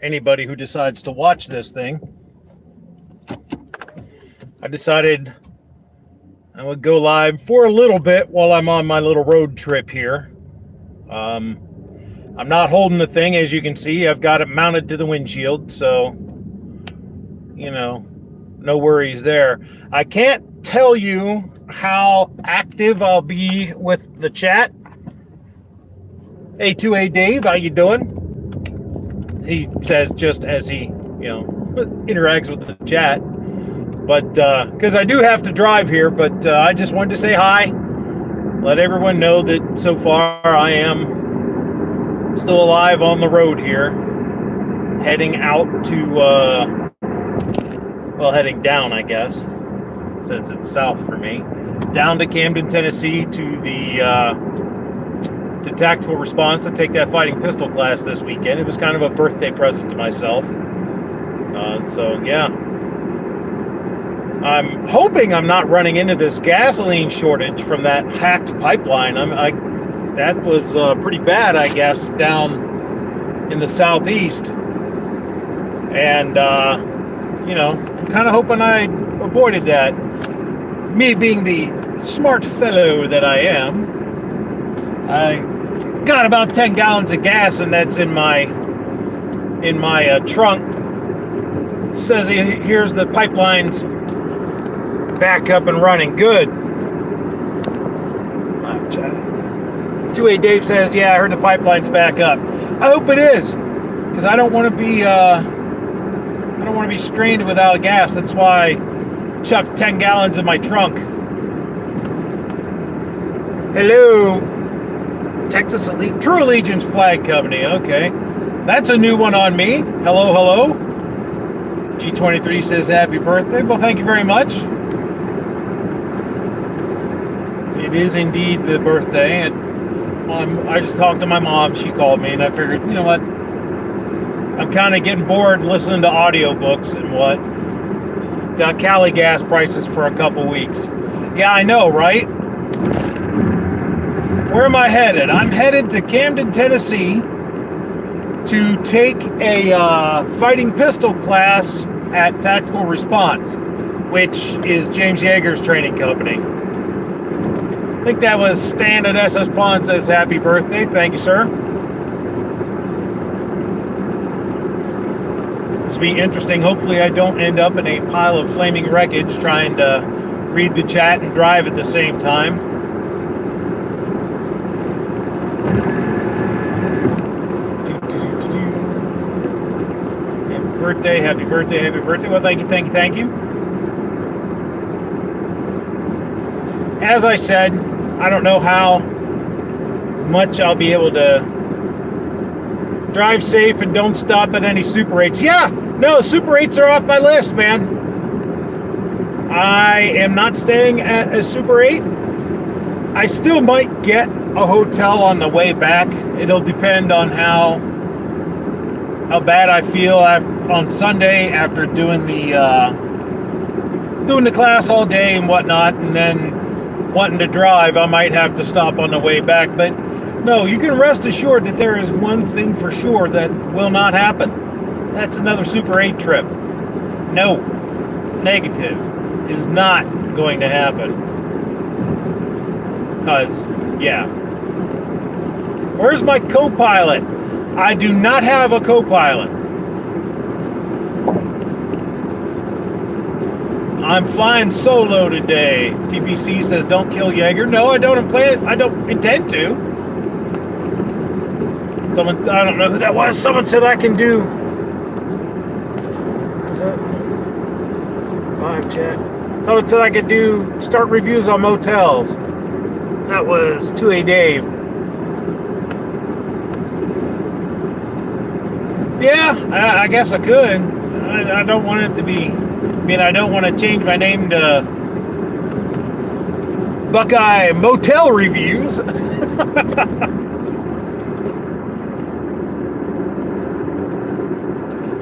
anybody who decides to watch this thing, I decided I would go live for a little bit while I'm on my little road trip here. I'm not holding the thing, as you can see. I've got it mounted to the windshield, so, you know, no worries there. I can't tell you how active I'll be with the chat. Hey, 2A Dave, how you doing? He says just as he, interacts with the chat. But, because I do have to drive here, but I just wanted to say hi. Let everyone know that so far I am still alive on the road here. Heading out to, heading down, I guess, since it's south for me. Down to Camden, Tennessee to the, to Tactical Response to take that fighting pistol class this weekend. It was kind of a birthday present to myself. So, yeah. I'm hoping I'm not running into this gasoline shortage from that hacked pipeline. That was pretty bad, I guess, down in the southeast. And, kind of hoping I avoided that. Me being the smart fellow that I am, I got about 10 gallons of gas, and that's in my trunk. It says here's the pipelines back up and running. Good. 2A Dave says, yeah, I heard the pipeline's back up. I hope it is, because I don't want to be strained without gas. That's why I chucked 10 gallons in my trunk. Hello, Texas True Allegiance Flag Company. Okay, that's a new one on me. Hello. G23 says happy birthday. Well, thank you very much. It is indeed the birthday, and I just talked to my mom. She called me, and I figured, you know what? I'm kind of getting bored listening to audiobooks and what. Got Cali gas prices for a couple weeks. Yeah, I know, right? Where am I headed? I'm headed to Camden, Tennessee to take a fighting pistol class at Tactical Response, which is James Yeager's training company. I think that was Stan at SS Pond says happy birthday. Thank you, sir. This will be interesting. Hopefully I don't end up in a pile of flaming wreckage trying to read the chat and drive at the same time. Happy birthday. Well, thank you. As I said, I don't know how much I'll be able to drive safe and don't stop at any Super 8s. Yeah, no, Super 8s are off my list, man. I am not staying at a Super 8. I still might get a hotel on the way back. It'll depend on how bad I feel on Sunday after doing the class all day and whatnot, and then wanting to drive. I might have to stop on the way back. But no, you can rest assured that there is one thing for sure that will not happen. That's another Super 8 trip. No, negative, is not going to happen. Because, yeah. Where's my co-pilot? I do not have a co-pilot. I'm flying solo today. TPC says don't kill Yeager. No, I don't intend to. Someone, I don't know who that was. Someone said I can do. What's that? Live chat. Someone said I could start reviews on motels. That was 2A Dave. Yeah, I guess I could. I don't want it to be. I don't want to change my name to Buckeye Motel Reviews.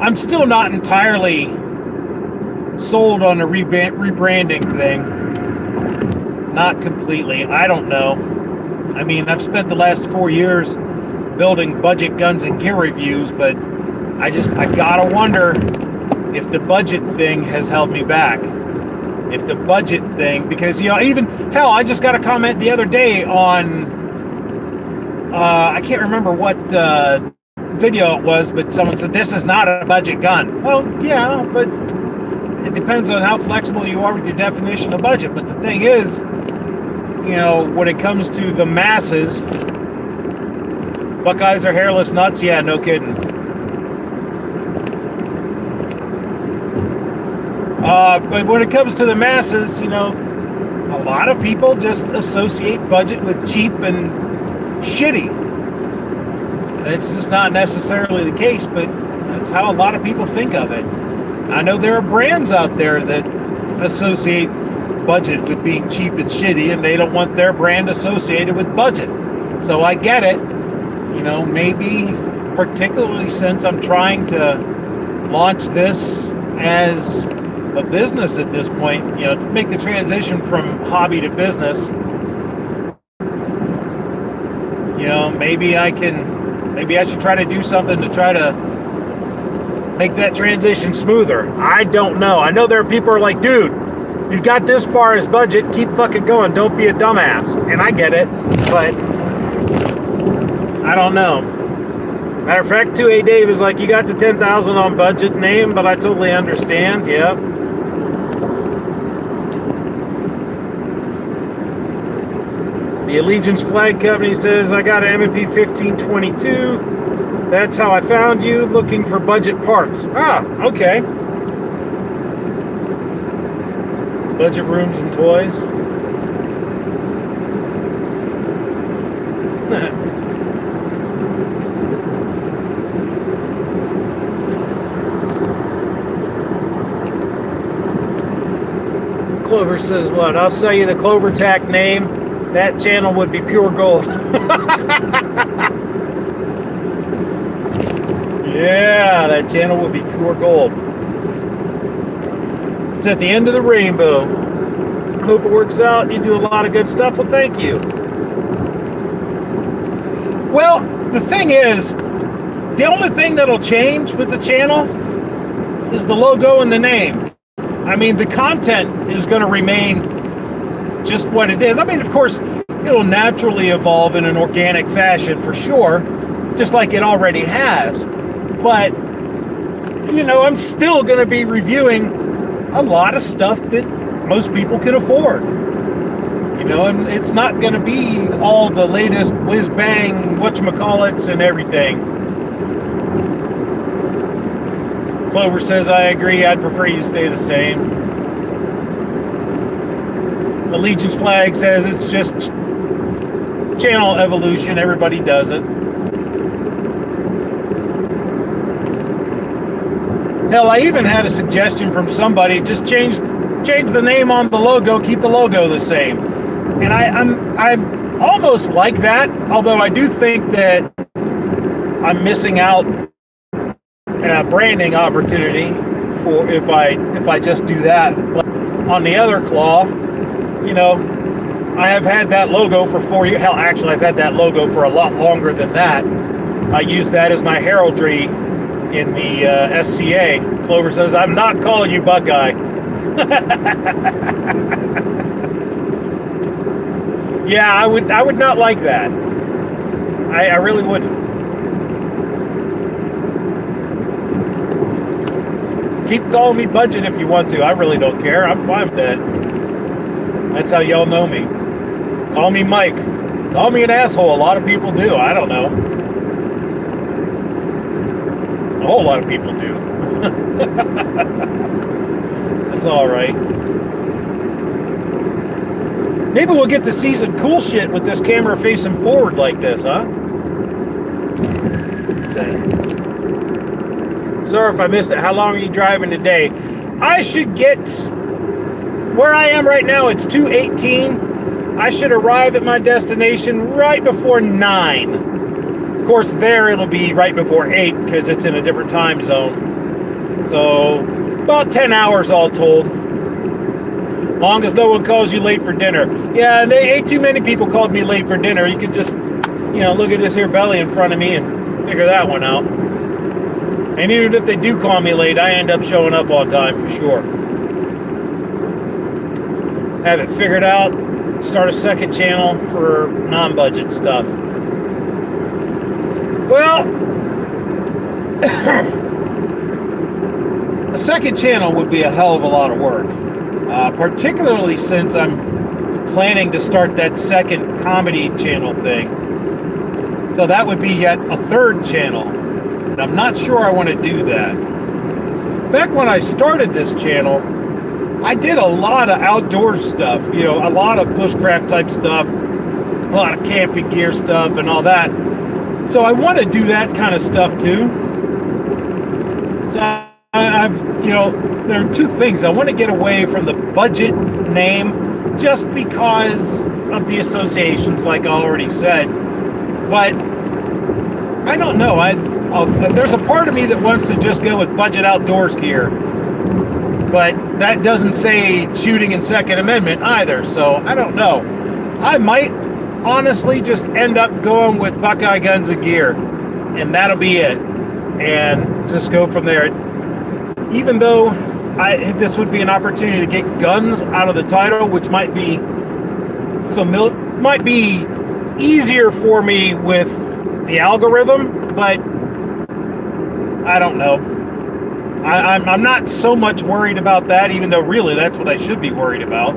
I'm still not entirely sold on the rebranding thing. Not completely. I don't know. I've spent the last 4 years building budget guns and gear reviews, but I gotta wonder if the budget thing has held me back. If the budget thing, because, even, hell, I just got a comment the other day on, I can't remember what video it was, but someone said, this is not a budget gun. Well, yeah, but it depends on how flexible you are with your definition of budget. But the thing is, when it comes to the masses, Buckeyes are hairless nuts. Yeah, no kidding. But when it comes to the masses, a lot of people just associate budget with cheap and shitty. And it's just not necessarily the case, but that's how a lot of people think of it. I know there are brands out there that associate budget with being cheap and shitty, and they don't want their brand associated with budget. So I get it. Maybe particularly since I'm trying to launch this as a business at this point, make the transition from hobby to business. Maybe I should try to do something to try to make that transition smoother. I don't know. I know there are people who are like, dude, you've got this far as budget, keep fucking going. Don't be a dumbass. And I get it, but I don't know. Matter of fact, 2A Dave is like, you got to 10,000 on budget name, but I totally understand. Yeah. The Allegiance Flag Company says, I got an M&P 1522. That's how I found you, looking for budget parts. Ah, okay. Budget rooms and toys. Clover says what? I'll sell you the Clover Tack name. That channel would be pure gold. Yeah, that channel would be pure gold. It's at the end of the rainbow. Hope it works out and you do a lot of good stuff. Well, thank you. Well, the thing is, the only thing that'll change with the channel is the logo and the name. I mean, the content is going to remain just what it is. I mean, of course, it'll naturally evolve in an organic fashion for sure, just like it already has. But, I'm still going to be reviewing a lot of stuff that most people can afford. And it's not going to be all the latest whiz-bang, whatchamacallits and everything. Clover says, I agree. I'd prefer you to stay the same. Allegiance Flag says it's just channel evolution. Everybody does it. Hell, I even had a suggestion from somebody, just change the name on the logo, keep the logo the same. And I'm almost like that, although I do think that I'm missing out a branding opportunity for if I just do that. But on the other claw, I have had that logo for 4 years. Hell, actually, I've had that logo for a lot longer than that. I use that as my heraldry in the SCA. Clover says, I'm not calling you Buckeye. Yeah, I would not like that. I really wouldn't. Keep calling me budget if you want to. I really don't care. I'm fine with that. That's how y'all know me. Call me Mike. Call me an asshole. A lot of people do. I don't know. A whole lot of people do. That's all right. Maybe we'll get to see some cool shit with this camera facing forward like this, huh? Sorry if I missed it. How long are you driving today? I should get... Where I am right now, it's 2:18. I should arrive at my destination right before 9. Of course, there it'll be right before 8 because it's in a different time zone. So, about 10 hours all told. Long as no one calls you late for dinner. Yeah, they ain't too many people called me late for dinner. You could just, look at this here belly in front of me and figure that one out. And even if they do call me late, I end up showing up on time for sure. Have it figured out. Start a second channel for non-budget stuff. Well, a second channel would be a hell of a lot of work, particularly since I'm planning to start that second comedy channel thing. So that would be yet a third channel, and I'm not sure I want to do that. Back when I started this channel, I did a lot of outdoor stuff, you know, a lot of bushcraft type stuff, a lot of camping gear stuff and all that. So I want to do that kind of stuff too. So I've, you know, there are two things. I want to get away from the budget name just because of the associations, like I already said. But I don't know. There's a part of me that wants to just go with budget outdoors gear. But that doesn't say shooting and Second Amendment either, so I don't know. I might honestly just end up going with Buckeye Guns and Gear, and that'll be it. And just go from there. Even though this would be an opportunity to get guns out of the title, which might be easier for me with the algorithm, but I don't know. I'm not so much worried about that, even though really that's what I should be worried about.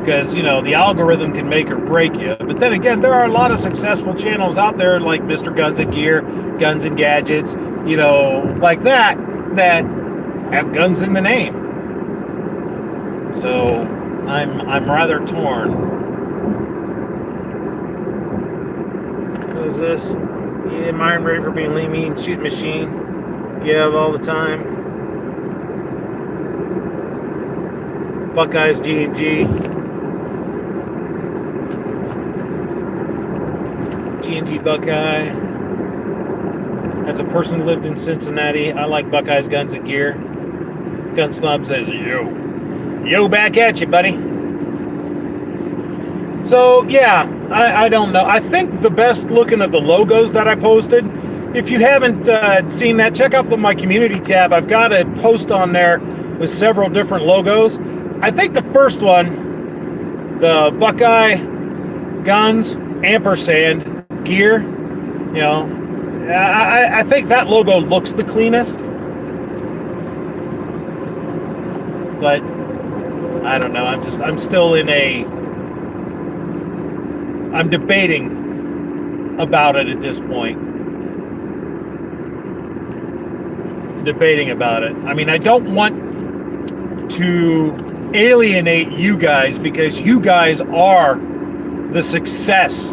Because, you know, the algorithm can make or break you. But then again, there are a lot of successful channels out there like Mr. Guns and Gear, Guns and Gadgets, you know, like that have guns in the name. So I'm rather torn. What is this? Yeah, mine ready for being lean, mean, shooting machine. You have all the time. Buckeyes G&G. G&G Buckeye. As a person who lived in Cincinnati, I like Buckeyes Guns and Gear. Gun Slum says, yo back at you, buddy. So, yeah, I don't know. I think the best looking of the logos that I posted, if you haven't seen that, check out my community tab. I've got a post on there with several different logos. I think the first one, the Buckeye Guns ampersand Gear, you know, I think that logo looks the cleanest. But I don't know. I'm debating about it at this point. Debating about it. I mean, I don't want to alienate you guys because you guys are the success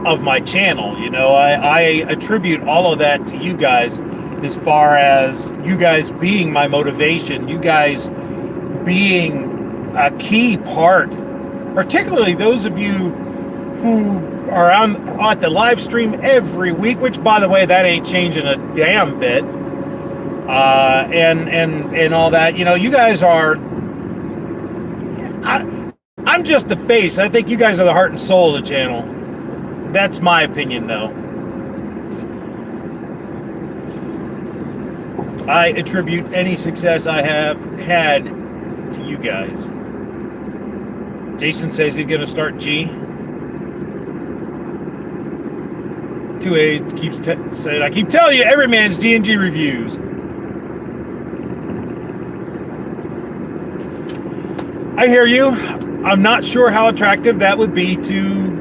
of my channel. You know, I attribute all of that to you guys, as far as you guys being my motivation, you guys being a key part, particularly those of you who are on the live stream every week, which, by the way, that ain't changing a damn bit, and all that. You know, you guys are. I'm just the face. I think you guys are the heart and soul of the channel. That's my opinion, though. I attribute any success I have had to you guys. Jason says he's going to start G. 2A keeps saying, I keep telling you, every man's G&G reviews. I hear you. I'm not sure how attractive that would be to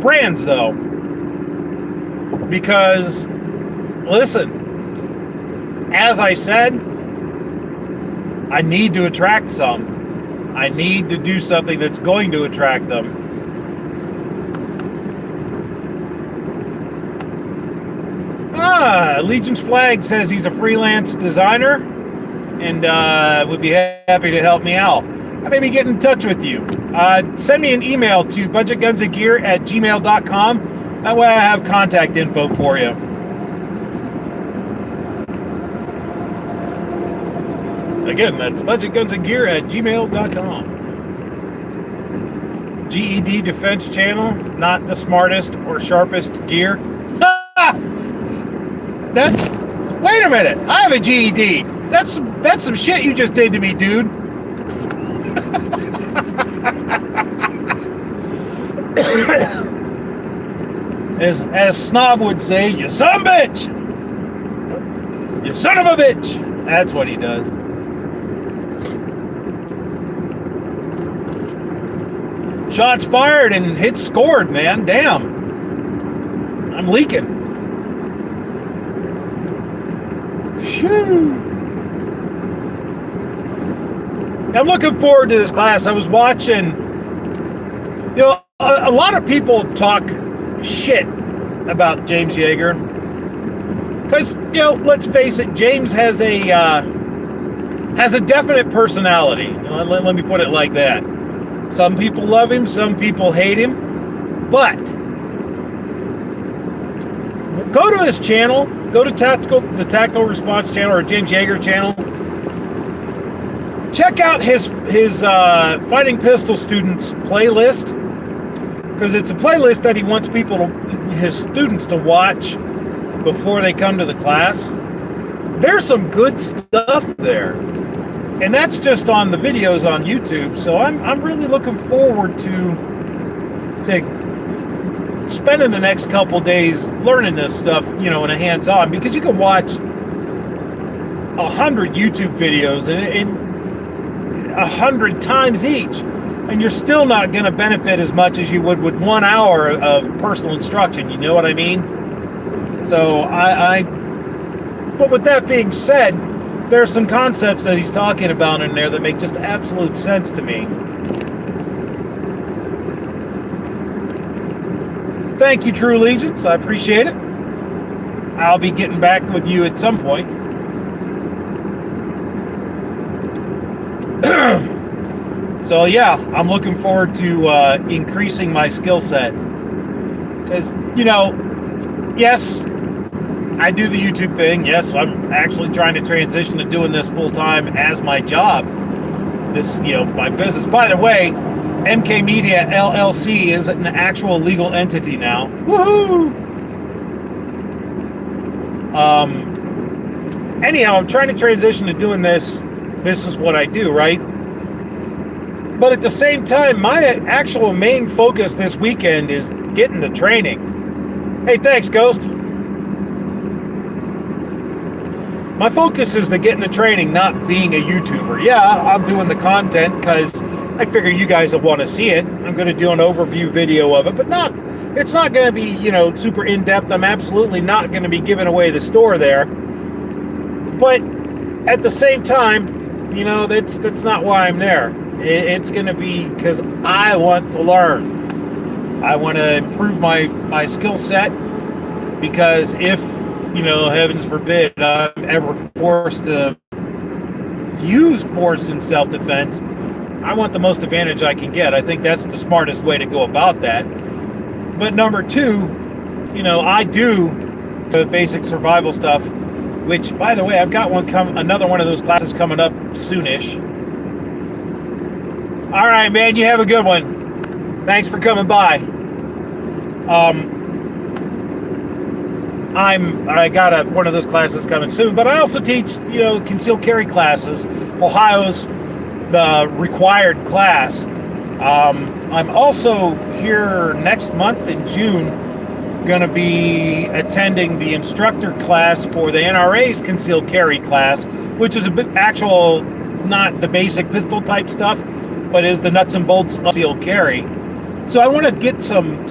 brands, though. Because, listen, as I said, I need to attract some. I need to do something that's going to attract them. Legion's Flag says he's a freelance designer and would be happy to help me out. I may be getting in touch with you. Send me an email to budgetgunsandgear@gmail.com. That way I have contact info for you. Again, that's budgetgunsandgear@gmail.com. GED defense channel, not the smartest or sharpest gear. Wait a minute, I have a GED. That's some shit you just did to me, dude. As Snob would say, you son of a bitch. You son of a bitch. That's what he does. Shots fired and hits scored, man. Damn. I'm leaking. Shoo. I'm looking forward to this class. I was watching, a lot of people talk shit about James Yeager. Because, let's face it, James has a definite personality. Let me put it like that. Some people love him, some people hate him. But go to his channel, go to the Tactical Response channel or James Yeager channel. Check out his Fighting Pistol Students playlist, because it's a playlist that he wants his students to watch before they come to the class. There's some good stuff there, and that's just on the videos on YouTube. So I'm really looking forward to spending the next couple days learning this stuff, in a hands-on, because you can watch 100 YouTube videos and 100 times each, and you're still not going to benefit as much as you would with 1 hour of personal instruction. You know what I mean? So but with that being said, there are some concepts that he's talking about in there that make just absolute sense to me. Thank you, True Allegiance. I appreciate it. I'll be getting back with you at some point. So yeah, I'm looking forward to increasing my skill set. Because, yes, I do the YouTube thing. Yes, I'm actually trying to transition to doing this full time as my job. This, my business. By the way, MK Media LLC is an actual legal entity now. Woohoo! Anyhow, I'm trying to transition to doing this. This is what I do, right? But at the same time, my actual main focus this weekend is getting the training. Hey, thanks, Ghost. My focus is to getting the training, not being a YouTuber. Yeah, I'm doing the content because I figure you guys will want to see it. I'm going to do an overview video of it, but it's not going to be, super in-depth. I'm absolutely not going to be giving away the store there. But at the same time, that's not why I'm there. It's going to be because I want to learn. I want to improve my skill set, because if, heavens forbid, I'm ever forced to use force in self-defense, I want the most advantage I can get. I think that's the smartest way to go about that. But number two, I do the basic survival stuff, which, by the way, I've got another one of those classes coming up soonish. All right, man, you have a good one. Thanks for coming by. I got one of those classes coming soon, but I also teach, concealed carry classes. Ohio's the required class. I'm also here next month in June going to be attending the instructor class for the NRA's concealed carry class, which is actual, not the basic pistol type stuff, but is the nuts and bolts of concealed carry. So I want to get some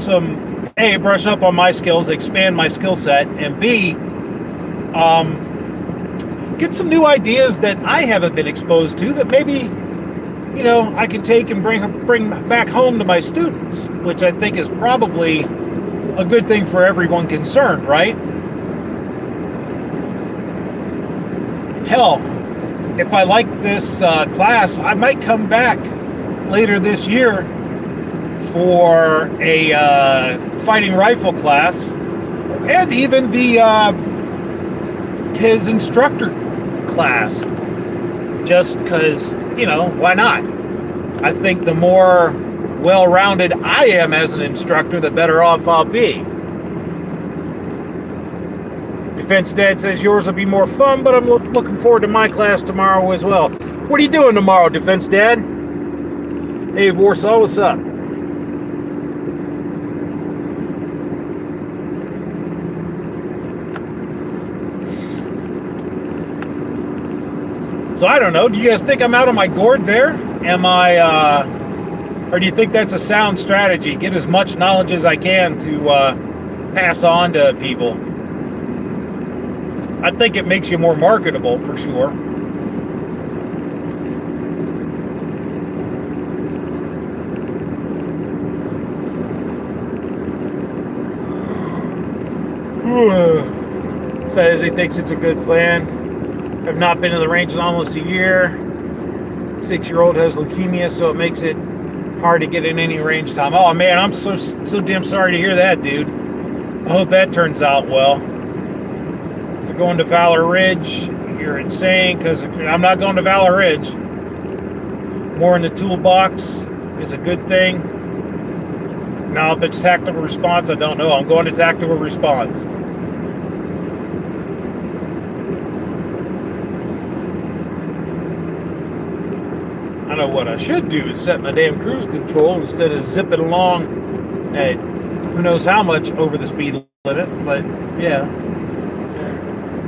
A, brush up on my skills, expand my skill set, and B, get some new ideas that I haven't been exposed to that maybe, I can take and bring back home to my students, which I think is probably a good thing for everyone concerned, right? Hell, if I like this class, I might come back later this year for a fighting rifle class, and even his instructor class, just because, why not? I think the more well-rounded I am as an instructor, the better off I'll be. Defense Dad says yours will be more fun, but I'm looking forward to my class tomorrow as well. What are you doing tomorrow, Defense Dad? Hey, Warsaw, what's up? So I don't know. Do you guys think I'm out of my gourd there? Or do you think that's a sound strategy? Get as much knowledge as I can to pass on to people. I think it makes you more marketable for sure. Says he thinks it's a good plan. I've not been to the range in almost a year. 6-year-old has leukemia, so it makes it hard to get in any range time. Oh man, I'm so damn sorry to hear that, dude. I hope that turns out well. If you're going to Valor Ridge, you're insane, because I'm not going to Valor Ridge. More in the toolbox is a good thing. Now, if it's tactical response, I don't know. I'm going to tactical response. I know what I should do is set my damn cruise control instead of zipping along at who knows how much over the speed limit, but yeah,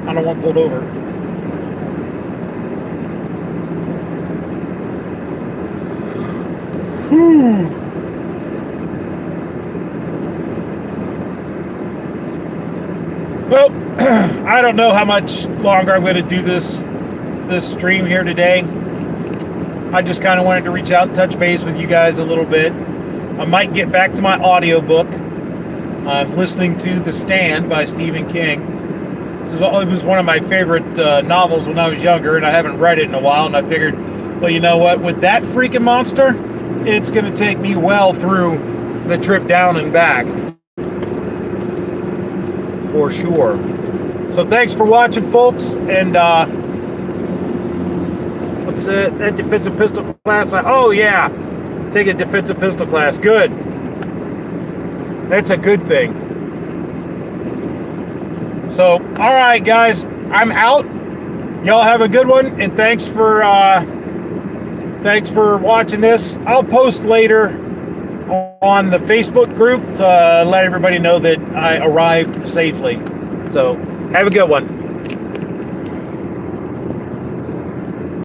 I don't want pulled over. Whew. Well, I don't know how much longer I'm going to do this stream here today. I just kind of wanted to reach out and touch base with you guys a little bit. I might get back to my audiobook. I'm listening to The Stand by Stephen King. It was one of my favorite novels when I was younger, and I haven't read it in a while, and I figured, well, you know what? With that freaking monster, it's going to take me well through the trip down and back. For sure. So thanks for watching, folks, and what's that defensive pistol class? Oh yeah, take a defensive pistol class. Good. That's a good thing. So, all right, guys, I'm out. Y'all have a good one, and thanks for watching this. I'll post later on the Facebook group to let everybody know that I arrived safely. So, have a good one.